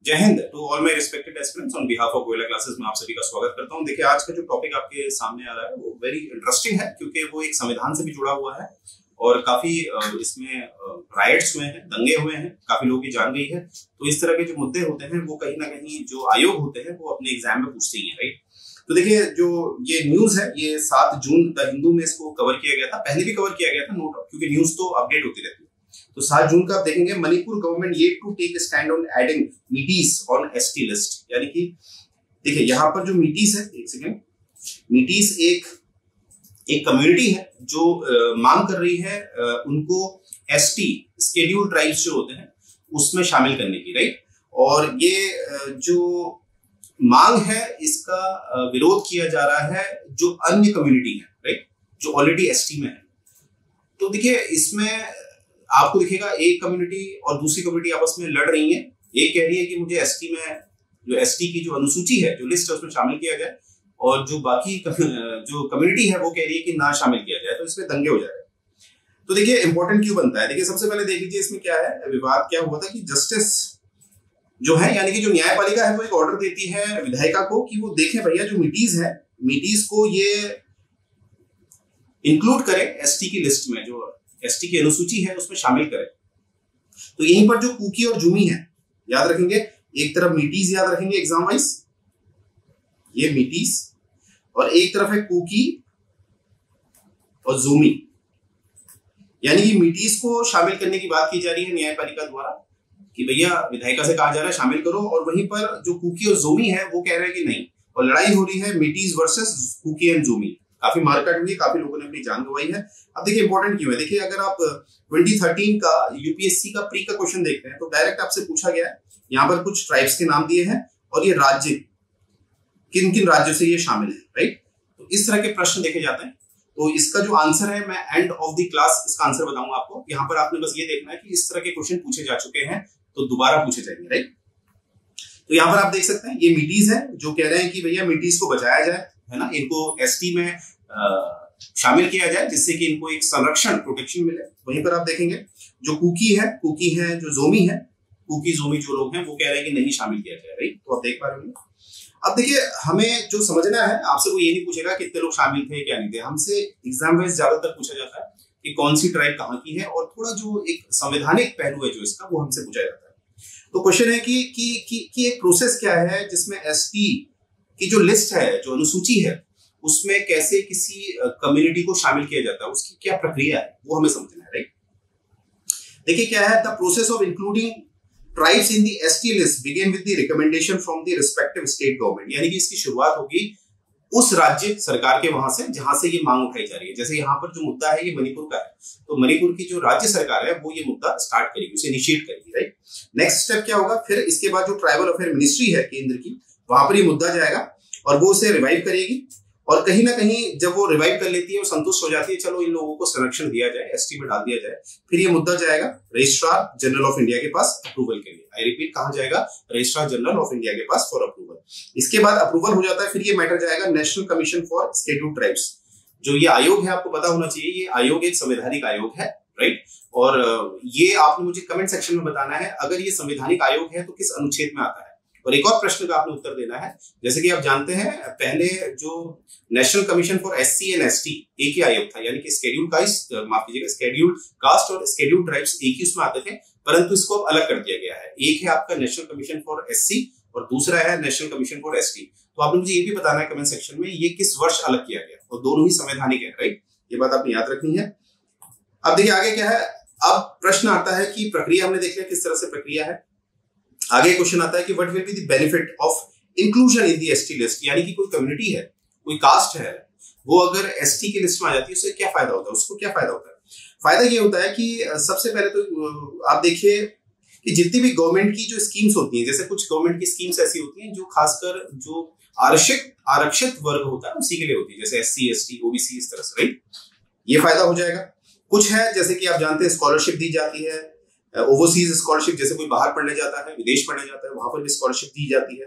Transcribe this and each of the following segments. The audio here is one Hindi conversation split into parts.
जय हिंद to all my respected aspirants on behalf of Goyla classes में आप सभी का स्वागत करता हूं। देखिए, आज का जो टॉपिक आपके सामने आ रहा है वो वेरी इंटरेस्टिंग है क्योंकि वो एक संविधान से भी जुड़ा हुआ है और काफी इसमें राइट्स हुए हैं, दंगे हुए हैं, काफी लोगों की जान गई है। तो इस तरह के जो मुद्दे होते हैं वो कहीं ना कहीं जो आयोग होते हैं वो अपने एग्जाम में पूछते ही है, राइट। तो देखिए, जो ये न्यूज है ये 7 जून द हिंदू में इसको कवर किया गया था, पहले भी कवर किया गया था, नो डाउट, क्योंकि न्यूज तो अपडेट होती रहती है। तो 7 जून का आप देखेंगे, Manipur government yet to take stand on adding Meiteis on ST list. यानी कि देखिए यहाँ पर जो मीटीज है, एक सेकेंड, मीटीज एक कम्युनिटी है जो मांग कर रही है उनको एसटी शेड्यूल ट्राइब्स जो होते हैं उसमें शामिल करने की, राइट। और ये जो मांग है इसका विरोध किया जा रहा है जो अन्य कम्युनिटी है, राइट, जो ऑलरेडी एसटी में है। तो देखिए, इसमें आपको दिखेगा एक कम्युनिटी और दूसरी कम्युनिटी आपस में लड़ रही है। एक कह रही है कि मुझे एसटी में जो एसटी की जो अनुसूची है, जो लिस्ट है, उसमें शामिल किया जाए, और जो बाकी जो कम्युनिटी है वो कह रही है कि ना शामिल किया जाए। तो इसमें दंगे हो जाएगा। तो देखिए, इंपॉर्टेंट क्यों बनता है, देखिए सबसे पहले देख लीजिए इसमें क्या है, विवाद क्या हुआ था कि जस्टिस जो है, यानी कि जो न्यायपालिका है, वो एक ऑर्डर देती है विधायिका को कि वो देखें भैया जो मीटीज है, मीटीज को ये इंक्लूड करें एसटी की लिस्ट में, जो एसटी की अनुसूची है उसमें शामिल करें। तो यहीं पर जो कुकी और जूमी है, याद रखेंगे, एक तरफ मीटीज याद रखेंगे एग्जाम वाइज, ये मीटीज, और एक तरफ है कुकी और जूमी। यानी कि मीटीज को शामिल करने की बात की जा रही है न्यायपालिका द्वारा कि भैया विधायिका से कहा जा रहा है शामिल करो, और वहीं पर जो कुकी और जूमी है वो कह रहे हैं कि नहीं। और लड़ाई हो रही है मीटीज वर्सेस कुकी एंड जूमी। काफी मारकाट हुई है, काफी लोगों ने अपनी जान गंवाई है। अब देखिए इंपॉर्टेंट क्यों है, देखिए अगर आप 2013 का यूपीएससी का प्री का क्वेश्चन देखते हैं तो डायरेक्ट आपसे पूछा गया है, यहाँ पर कुछ ट्राइब्स के नाम दिए हैं और ये राज्य किन किन राज्यों से ये शामिल है, राइट। तो इस तरह के प्रश्न देखे जाते हैं। तो इसका जो आंसर है, मैं एंड ऑफ द क्लास इसका आंसर बताऊंगा आपको। यहाँ पर आपने बस ये देखना है कि इस तरह के क्वेश्चन पूछे जा चुके हैं तो दोबारा पूछे जाएंगे, राइट। तो यहाँ पर आप देख सकते हैं ये मीटीज है जो कह रहे हैं कि भैया मीटीज को बचाया जाए, है ना, इनको एसटी में शामिल किया जाए जिससे कि इनको एक संरक्षण, प्रोटेक्शन मिले। वहीं पर आप देखेंगे जो कुकी है, जो जोमी है, कुकी जोमी जो लोग हैं वो कह रहे हैं कि नहीं शामिल किया जाए, राइट। तो आप देख पा रहे होंगे। अब देखिए, हमें जो समझना है, आपसे कोई ये नहीं पूछेगा कितने लोग शामिल थे क्या नहीं थे, हमसे एग्जाम वाइज ज्यादातर पूछा जाता है कि कौन सी ट्राइब कहाँ की है, और थोड़ा जो एक संवैधानिक पहलू है जो इसका, वो हमसे पूछा जाता है। तो क्वेश्चन है कि एक प्रोसेस क्या है जिसमें एसटी की जो लिस्ट है, जो अनुसूची है, उसमें कैसे किसी कम्युनिटी को शामिल किया जाता है, उसकी क्या प्रक्रिया है, वो हमें समझना है, राइट। देखिए क्या है, the process of including tribes in the ST list begin with the recommendation from the respective state government. यानी कि इसकी शुरुआत होगी उस राज्य सरकार के वहां से जहां से ये मांग उठाई जा रही है। जैसे यहाँ पर जो मुद्दा है ये मणिपुर का है, तो मणिपुर की जो राज्य सरकार है वो ये मुद्दा स्टार्ट करेगी, उसे इनिशिएट करेगी, राइट। नेक्स्ट स्टेप क्या होगा, फिर इसके बाद जो ट्राइबल अफेयर मिनिस्ट्री है केंद्र की, वहां पर ये मुद्दा जाएगा और वो उसे रिवाइव करेगी। और कहीं ना कहीं जब वो रिवाइव कर लेती है, वो संतुष्ट हो जाती है, चलो इन लोगों को संरक्षण दिया जाए, एसटी में डाल दिया जाए, फिर ये मुद्दा जाएगा रजिस्ट्रार जनरल ऑफ इंडिया के पास अप्रूवल के लिए। आई रिपीट, कहां जाएगा, रजिस्ट्रार जनरल ऑफ इंडिया के पास फॉर अप्रूवल। इसके बाद अप्रूवल हो जाता है, फिर ये मैटर जाएगा national commission for scheduled tribes. जो ये आयोग है, आपको पता होना चाहिए, ये आयोग एक संवैधानिक आयोग है, राइट। और ये आपने मुझे कमेंट सेक्शन में बताना है, अगर ये संवैधानिक आयोग है तो किस अनुच्छेद में आता है। और एक और प्रश्न का आपने उत्तर देना है, जैसे कि आप जानते हैं पहले जो national commission for SC and ST एक ही आयोग था, यानी कि शेड्यूल कास्ट, माफ कीजिएगा, शेड्यूल कास्ट और शेड्यूल ट्राइब्स एक ही उसमें आते थे, परंतु इसको अब अलग कर दिया गया है। एक है आपका नेशनल कमीशन फॉर एससी और दूसरा है नेशनल कमीशन फॉर एसटी। तो आपने मुझे ये भी बताना है कमेंट सेक्शन में ये किस वर्ष अलग किया गया, और दोनों ही संवैधानिक है, राइट। ये बात आपने याद रखनी है। अब देखिए आगे क्या है, अब प्रश्न आता है कि प्रक्रिया हमने देख लिया किस तरह से प्रक्रिया है। आगे क्वेश्चन आता है कि what will be the benefit of inclusion in the ST list. यानी कि कोई कम्युनिटी है, कोई कास्ट है, वो अगर एसटी की लिस्ट में आ जाती है उससे क्या फायदा होता है, उसको क्या फायदा होता है। फायदा ये होता है कि सबसे पहले तो आप देखिए कि जितनी भी गवर्नमेंट की जो स्कीम्स होती हैं, जैसे कुछ गवर्नमेंट की स्कीम्स ऐसी होती हैं जो खासकर जो आरक्षित वर्ग होता है उसी के लिए होती है, जैसे एससी एसटी ओबीसी, इस तरह से, राइट। ये फायदा हो जाएगा। कुछ है जैसे कि आप जानते हैं स्कॉलरशिप दी जाती है, ओवरसीज स्कॉलरशिप, जैसे कोई बाहर पढ़ने जाता है, विदेश पढ़ने जाता है, वहां पर भी स्कॉलरशिप दी जाती है।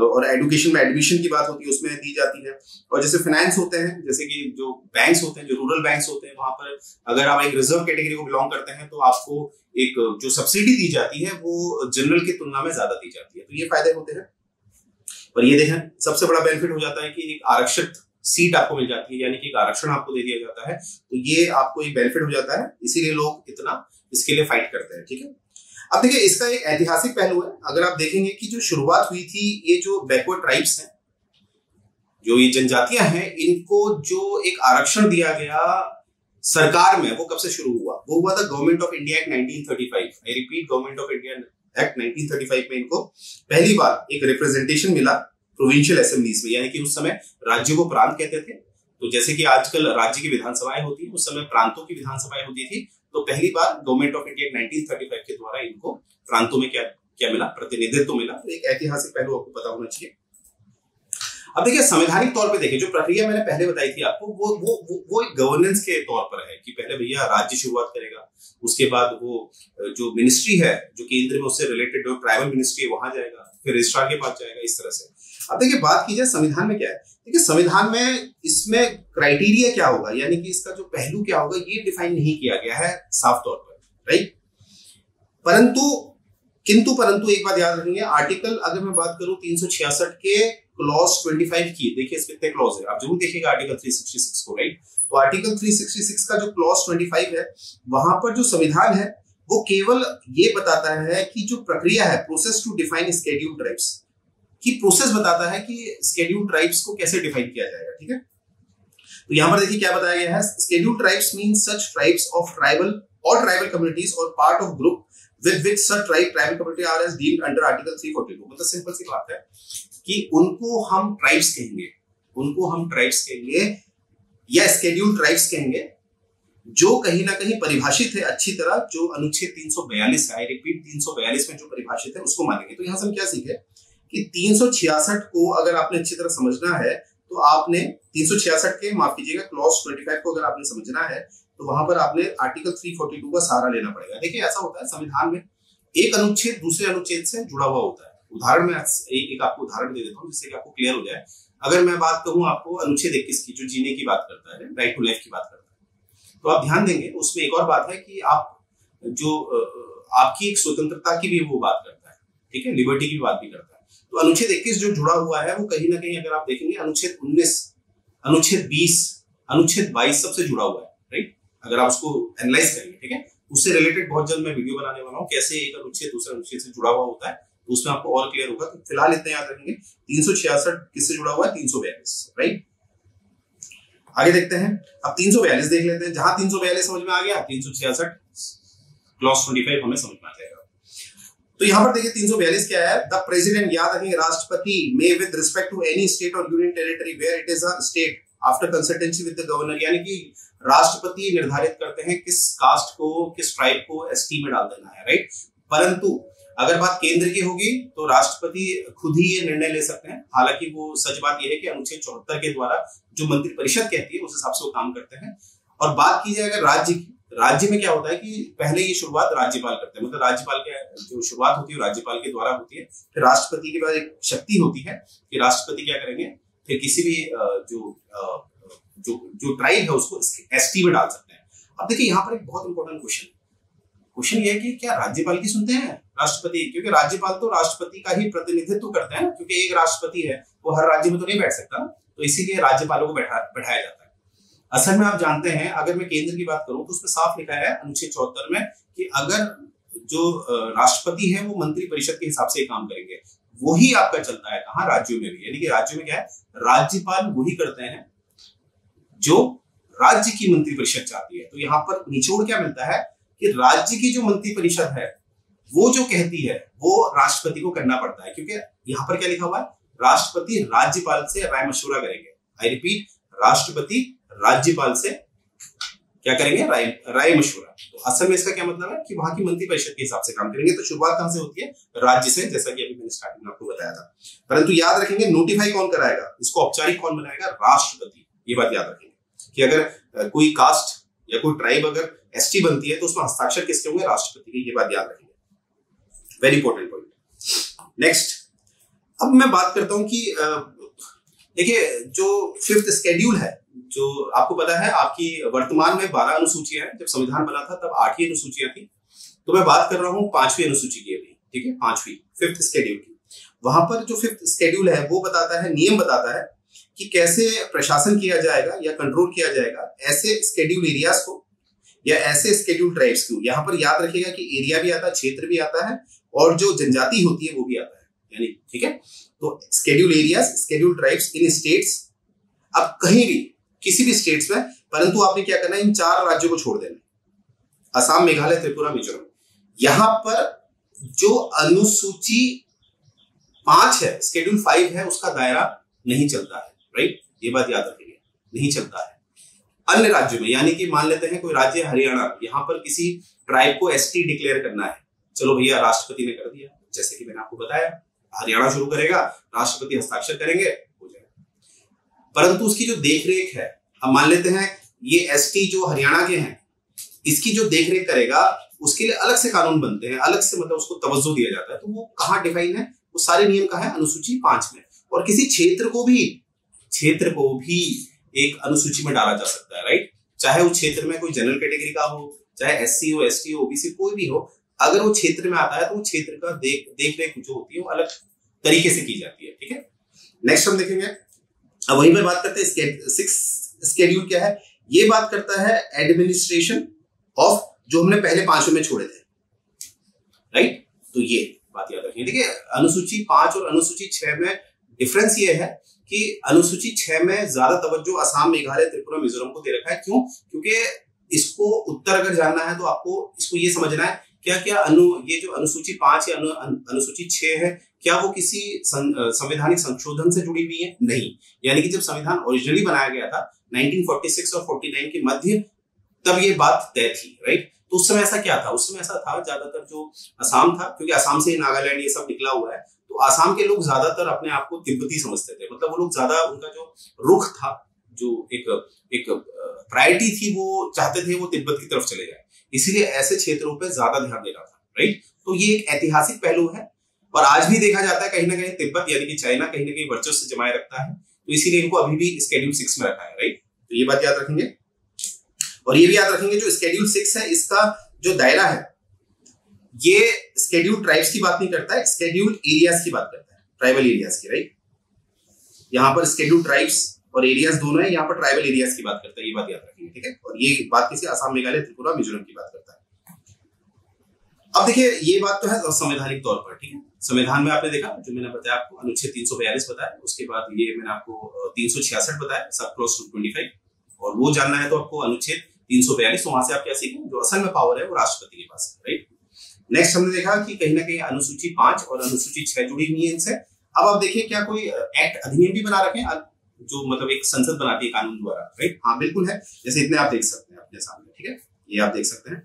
और एजुकेशन में एडमिशन की बात होती है, उसमें दी जाती है। और जैसे फाइनेंस होते हैं, जैसे कि जो बैंक्स होते हैं, जो रूरल बैंक्स होते हैं, वहां पर अगर आप एक रिजर्व कैटेगरी को बिलोंग करते हैं तो आपको एक जो सब्सिडी दी जाती है वो जनरल की तुलना में ज्यादा दी जाती है। तो ये फायदे होते हैं। और ये देखें, सबसे बड़ा बेनिफिट हो जाता है कि एक आरक्षित सीट आपको मिल जाती है, यानी कि एक आरक्षण आपको दे दिया जाता है। तो ये आपको एक बेनिफिट हो जाता है, इसीलिए लोग इतना इसके लिए फाइट करते हैं। ठीक है, अब देखिए इसका एक ऐतिहासिक पहलू है। अगर आप देखेंगे कि जो शुरुआत हुई थी, ये जो बैकवर्ड ट्राइब्स हैं, जो ये जनजातियां हैं, इनको जो एक आरक्षण दिया गया सरकार में, वो कब से शुरू हुआ? वो हुआ था government of India act 1935। I repeat, government of India act 1935 में इनको पहली बार एक रिप्रेजेंटेशन मिला प्रोविंशियल असेंबलीज में, यानी कि उस समय राज्यों को प्रांत कहते थे। तो जैसे कि आजकल राज्य की विधानसभाएं होती है, उस समय प्रांतों की विधानसभाएं होती थी। तो पहली बार गवर्नमेंट ऑफ इंडिया 1935 के द्वारा इनको प्रांतों में क्या मिला? प्रतिनिधित्व मिला। तो एक ऐतिहासिक पहलू आपको पता होना चाहिए। अब देखिए, संवैधानिक तौर पे देखिए, जो प्रक्रिया मैंने पहले बताई थी आपको, वो एक गवर्नेंस के तौर पर है कि पहले भैया राज्य शुरुआत करेगा, उसके बाद वो जो मिनिस्ट्री है जो केंद्र में उससे रिलेटेड जो ट्राइबल मिनिस्ट्री है वहां जाएगा, फिर रजिस्ट्रार के पास जाएगा, इस तरह से। अब देखिए, बात की जाए संविधान में क्या है। देखिए, संविधान में इसमें क्राइटेरिया क्या होगा, यानी कि इसका जो पहलू क्या होगा, ये डिफाइन नहीं किया गया है साफ तौर पर, राइट। परंतु एक बात याद रखेंगे, आर्टिकल अगर मैं बात करूं 366 के क्लॉज 25 की, देखिए इसमें कितने क्लॉज है, आप जरूर देखिएगा आर्टिकल 366 को, राइट। तो आर्टिकल 366 का जो क्लॉज 25 है, वहां पर जो संविधान है वो केवल ये बताता है कि जो प्रक्रिया है, process to define scheduled tribes की प्रोसेस बताता है कि स्केड्यूल्ड ट्राइब्स को कैसे डिफाइन किया जाएगा। ठीक है, तो यहां पर देखिए क्या बताया गया है। Scheduled tribes mean such tribes of tribal communities और part of group with which such tribal community are as deemed under article 342। मतलब सिंपल सी बात है कि उनको हम ट्राइब्स कहेंगे या स्केड्यूल्ड ट्राइब्स कहेंगे, जो कहीं ना कहीं परिभाषित है अच्छी तरह, जो अनुच्छेद 342 है, आई रिपीट 342 में जो परिभाषित है उसको मानेंगे। तो यहां से हम क्या सीखे कि 366 को अगर आपने अच्छी तरह समझना है तो आपने 366 के, माफ कीजिएगा, क्लॉज 25 को अगर आपने समझना है तो वहां पर आपने आर्टिकल 342 का सहारा लेना पड़ेगा। देखिए, ऐसा होता है संविधान में, एक अनुच्छेद दूसरे अनुच्छेद से जुड़ा हुआ होता है। उदाहरण में एक आपको उदाहरण दे देता हूं जिससे कि आपको क्लियर हो जाए। अगर मैं बात कहूं आपको अनुच्छेद 21 की, जो जीने की बात करता है, राइट टू लाइफ की बात करता है, तो आप ध्यान देंगे उसमें एक और बात है कि आप जो आपकी एक स्वतंत्रता की भी वो बात करता है, ठीक है, लिबर्टी की बात भी करता है। तो अनुच्छेद 21 जो जुड़ा हुआ है वो कहीं ना कहीं अगर आप देखेंगे अनुच्छेद 19, अनुच्छेद 20, अनुच्छेद 22 सबसे जुड़ा हुआ है, राइट। अगर आप उसको एनालाइज करेंगे, ठीक है, उससे रिलेटेड बहुत जल्द मैं वीडियो बनाने वाला हूं, कैसे एक अनुच्छेद दूसरे अनुच्छेद से जुड़ा हुआ होता है, तो उसमें आपको और क्लियर होगा। तो फिलहाल इतना याद रखेंगे, 366 किससे जुड़ा हुआ है? 342, राइट। आगे देखते हैं, अब 342 देख लेते हैं। जहां 342 समझ में आ गया, 366 क्लॉज 25 हमें समझ में आ जाएगा। तो यहां पर देखिए 342 क्या है? द प्रेसिडेंट, याद रखेंगे, राष्ट्रपति में with respect to any state और union territory where it is a state after consultancy with the governor, यानी कि राष्ट्रपति निर्धारित करते हैं किस कास्ट को, किस ट्राइब को एसटी में डाल देना है, राइट। परंतु अगर बात केंद्र की होगी तो राष्ट्रपति खुद ही ये निर्णय ले सकते हैं। हालांकि वो सच बात यह है कि अनुच्छेद 74 के द्वारा जो मंत्रिपरिषद कहती है उस हिसाब से वो काम करते हैं। और बात की जाए अगर राज्य की, राज्य में क्या होता है कि पहले ये शुरुआत राज्यपाल करते हैं, मतलब राज्यपाल के जो शुरुआत होती है राज्यपाल के द्वारा होती है। फिर राष्ट्रपति के पास एक शक्ति होती है कि राष्ट्रपति क्या करेंगे, फिर किसी भी जो ट्राइब है उसको एसटी में डाल सकते हैं। अब देखिए यहाँ पर एक बहुत इंपॉर्टेंट क्वेश्चन ये है कि क्या राज्यपाल की सुनते हैं राष्ट्रपति? क्योंकि राज्यपाल तो राष्ट्रपति का ही प्रतिनिधित्व करते हैं, क्योंकि एक राष्ट्रपति है वो हर राज्य में तो नहीं बैठ सकता, तो इसीलिए राज्यपालों को बैठाया जाता है। असल में आप जानते हैं, अगर मैं केंद्र की बात करूं तो उसमें साफ लिखा है अनुच्छेद 74 में कि अगर जो राष्ट्रपति है वो मंत्री परिषद के हिसाब से काम करेंगे, वही आपका चलता है कहाँ? राज्यों में भी। यानी कि राज्यों में क्या है, राज्यपाल वही करते हैं जो राज्य की मंत्रिपरिषद चाहती है। तो यहाँ पर निचोड़ क्या मिलता है कि राज्य की जो मंत्रिपरिषद है वो जो कहती है वो राष्ट्रपति को करना पड़ता है, क्योंकि यहाँ पर क्या लिखा हुआ है, राष्ट्रपति राज्यपाल से राय मशवरा करेंगे। आई रिपीट, राष्ट्रपति राज्यपाल से क्या करेंगे? राय मशवरा। तो असल में इसका क्या मतलब है कि वहां की मंत्रिपरिषद के हिसाब से काम करेंगे। तो शुरुआत कहां से होती है? राज्य से, जैसा कि अभी मैंने स्टार्टिंग में आपको बताया था। परंतु याद रखेंगे, नोटिफाई कौन कराएगा, इसको औपचारिक कौन बनाएगा? राष्ट्रपति। ये बात याद रखेंगे कि अगर कोई कास्ट या कोई ट्राइब अगर एसटी बनती है तो उसमें हस्ताक्षर किसके होंगे? राष्ट्रपति के। ये बात याद रखेंगे, वेरी इंपॉर्टेंट पॉइंट। नेक्स्ट, अब मैं बात करता हूं कि देखिए जो 5th शेड्यूल है, जो आपको पता है आपकी वर्तमान में 12 अनुसूचियां हैं। जब संविधान बना था तब 8 ही अनुसूचियां थी। तो मैं बात कर रहा हूं 5वीं अनुसूची की अभी, ठीक है, 5वीं 5th शेड्यूल की। वहां पर जो 5th शेड्यूल है वो बताता है, नियम बताता है कि कैसे प्रशासन किया जाएगा या कंट्रोल किया जाएगा ऐसे शेड्यूल एरियाज को या ऐसे शेड्यूल ट्राइब्स को। यहाँ पर याद रखिएगा कि एरिया भी आता है, क्षेत्र भी आता है, और जो जनजाति होती है वो भी आता है, यानी ठीक है। तो schedule areas, schedule tribes in states, अब कहीं भी किसी भी स्टेट्स में, परंतु आपने क्या करना है, इन 4 राज्यों को छोड़ देना, असम, मेघालय, त्रिपुरा, मिजोरम। यहां पर जो अनुसूची 5 है, शेड्यूल 5 है, उसका दायरा नहीं चलता है, राइट, ये बात याद रखिएगा, नहीं चलता है। अन्य राज्यों में, यानी कि मान लेते हैं कोई राज्य हरियाणा, यहां पर किसी ट्राइब को एसटी डिक्लेयर करना है, चलो भैया राष्ट्रपति ने कर दिया, जैसे कि मैंने आपको बताया, हरियाणा शुरू करेगा, राष्ट्रपति हस्ताक्षर करेंगे, हो जाएगा। परंतु उसकी जो देखरेख है, हम मान लेते हैं ये एसटी जो हरियाणा के हैं, इसकी जो देखरेख करेगा उसके लिए अलग से कानून बनते हैं, अलग से मतलब उसको तवज्जो दिया जाता है। तो वो कहाँ डिफाइन है? वो सारे नियम कहाँ है? अनुसूची 5 में। और किसी क्षेत्र को भी एक अनुसूची में डाला जा सकता है, राइट, चाहे उस क्षेत्र में कोई जनरल कैटेगरी का हो, चाहे एससी हो, एसटी हो, ओबीसी, कोई भी हो, अगर वो क्षेत्र में आता है तो वो क्षेत्र का देख रेख जो होती है वो अलग तरीके से की जाती है, ठीक है। नेक्स्ट हम देखेंगे, अब वहीं पर बात करते हैं 6th शेड्यूल क्या है। ये बात करता है एडमिनिस्ट्रेशन ऑफ, जो हमने पहले 5वें में छोड़े थे, राइट। तो ये बात याद रखिए। देखिए अनुसूची 5 और अनुसूची 6 में डिफरेंस ये है कि अनुसूची 6 में ज्यादा तवज्जो असम, मेघालय, त्रिपुरा, मिजोरम को दे रखा है। क्यों? क्योंकि इसको उत्तर अगर जानना है तो आपको इसको ये समझना है क्या ये जो अनुसूची 5 या अनुसूची 6 है, क्या वो किसी संवैधानिक संशोधन से जुड़ी हुई है? नहीं। यानी कि जब संविधान ओरिजिनली बनाया गया था 1946 और 49 के मध्य, तब ये बात तय थी, राइट। तो उस समय ऐसा क्या था? उस समय ऐसा था, ज्यादातर जो असम था, क्योंकि असम से नागालैंड ये सब निकला हुआ है, तो असम के लोग ज्यादातर अपने आप को तिब्बती समझते थे। मतलब वो लोग ज्यादा, उनका जो रुख था, जो एक प्रायोरिटी थी, वो चाहते थे वो तिब्बत की तरफ चले जाए, इसीलिए ऐसे क्षेत्रों पे ज्यादा ध्यान देना था, राइट। तो ये एक ऐतिहासिक पहलू है, और आज भी देखा जाता है कहीं ना कहीं तिब्बत यानी कि चाइना कहीं ना कहीं वर्चस्व जमाए रखता है, तो इसीलिए इनको अभी भी शेड्यूल 6 में रखा है, राइट। तो ये बात याद रखेंगे। और ये भी याद रखेंगे जो शेड्यूल 6 है, इसका जो दायरा है, ये शेड्यूल ट्राइब्स की बात नहीं करता है, शेड्यूल एरियाज की बात करता है, ट्राइबल एरियाज की, राइट। यहाँ पर शेड्यूल ट्राइब्स और एरियाज दोनों है, यहाँ पर ट्राइबल एरियाज की बात करता है, ये बात याद रखेंगे, ठीक है। और ये बात किसी असम, मेघालय, त्रिपुरा, मिजोरम की बात करता है। अब देखिए ये बात तो है संवैधानिक तौर पर, ठीक है। संविधान में आपने देखा, जो मैंने बताया आपको, अनुच्छेद 342 बताया, उसके बाद ये मैंने आपको 366 बताया, सब क्लोज टू 25, और वो जानना है तो आपको अनुच्छेद 342, तो वहां से आप क्या सीखेंगे, जो असल में पावर है वो राष्ट्रपति के पास है, राइट। नेक्स्ट हमने देखा कि कहीं ना कहीं अनुसूची 5 और अनुसूची 6 जुड़ी हुई है इनसे। अब आप देखिए क्या कोई एक्ट, अधिनियम भी बना रखे हैं, जो मतलब एक संसद बनाती है कानून द्वारा, राइट। हाँ बिल्कुल है, जैसे इतने आप देख सकते हैं अपने सामने, ठीक है, ये आप देख सकते हैं,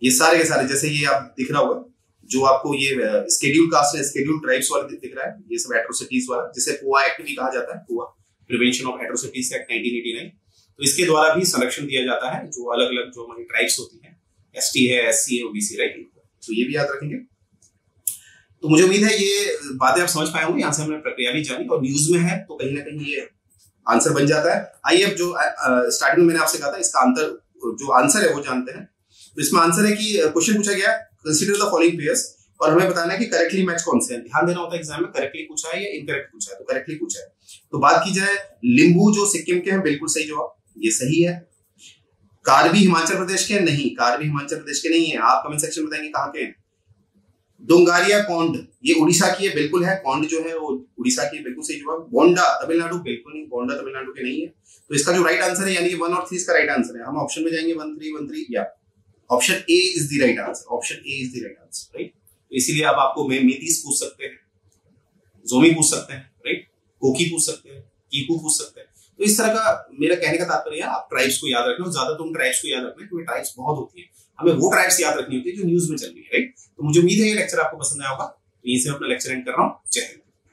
ये सारे के सारे, जैसे ये आप दिख रहा होगा, जो आपको ये शेड्यूल कास्ट है, शेड्यूल ट्राइब्स वाला दिख रहा है, ये सब एट्रोसिटीज वाला, जिसे पोआ एक्ट भी कहा जाता है, पोआ प्रिवेंशन ऑफ एट्रोसिटीज एक्ट 1989। तो इसके द्वारा भी संरक्षण दिया जाता है जो अलग अलग जो हमारी ट्राइब्स होती हैं, एसटी है, एससी है, ओबीसी, राइट। तो ये भी याद रखेंगे। तो मुझे उम्मीद है ये बातें आप समझ पाए होंगे, यहाँ से हमने प्रक्रिया भी जानी, और न्यूज में है तो कहीं ना कहीं ये आंसर बन जाता है। आइए अब जो स्टार्टिंग में मैंने आपसे कहा था, इसका जो आंसर है वो जानते हैं। तो इसमें आंसर है कि क्वेश्चन पूछा गया, कंसीडर द फॉलोइंग पेयर्स, और हमें बताना है कि करेक्टली मैच कौन से हैं। ध्यान देना होता है एग्जाम में, करेक्टली पूछा है या इनकरेक्ट पूछा है, तो करेक्टली पूछा है। तो बात की जाए, लिंबू जो सिक्किम के हैं, बिल्कुल सही जवाब, ये सही है। कार्बी हिमाचल प्रदेश के, नहीं, कार्बी हिमाचल प्रदेश के नहीं है, आप कमेंट सेक्शन में बताएंगे कहाँ के हैं। दोंगारिया कौंड, ये उड़ीसा की है, बिल्कुल है, कौंड जो है वो उड़ीसा की है, बिल्कुल सही जवाब। गोंडा तमिलनाडु, बिल्कुल नहीं, गोंडा तमिलनाडु के नहीं है। तो इसका जो राइट आंसर है, यानी कि 1 और 3 इसका राइट आंसर है। हम ऑप्शन में जाएंगे 1, 3, 1, 3, या option A is the right answer, option A is the right answer, right. तो इसीलिए अब आपको मेतीस पूछ सकते हैं, जोमी पूछ सकते हैं, राइट, कोकी पूछ सकते हैं, कीकू पूछ सकते हैं। तो इस तरह का मेरा कहने का तात्पर्य है, आप ट्राइब्स को याद रखना, ज्यादा तुम ट्राइब्स को याद रखना, क्योंकि ट्राइब्स बहुत होती है, हमें वो ट्राइब्स याद रखनी होती है जो न्यूज में चल रही है, राइट। तो मुझे उम्मीद है ये लेक्चर आपको पसंद आया होगा। तो यहीं से मैं अपना लेक्चर एंड कर रहा हूँ। जय हिंद।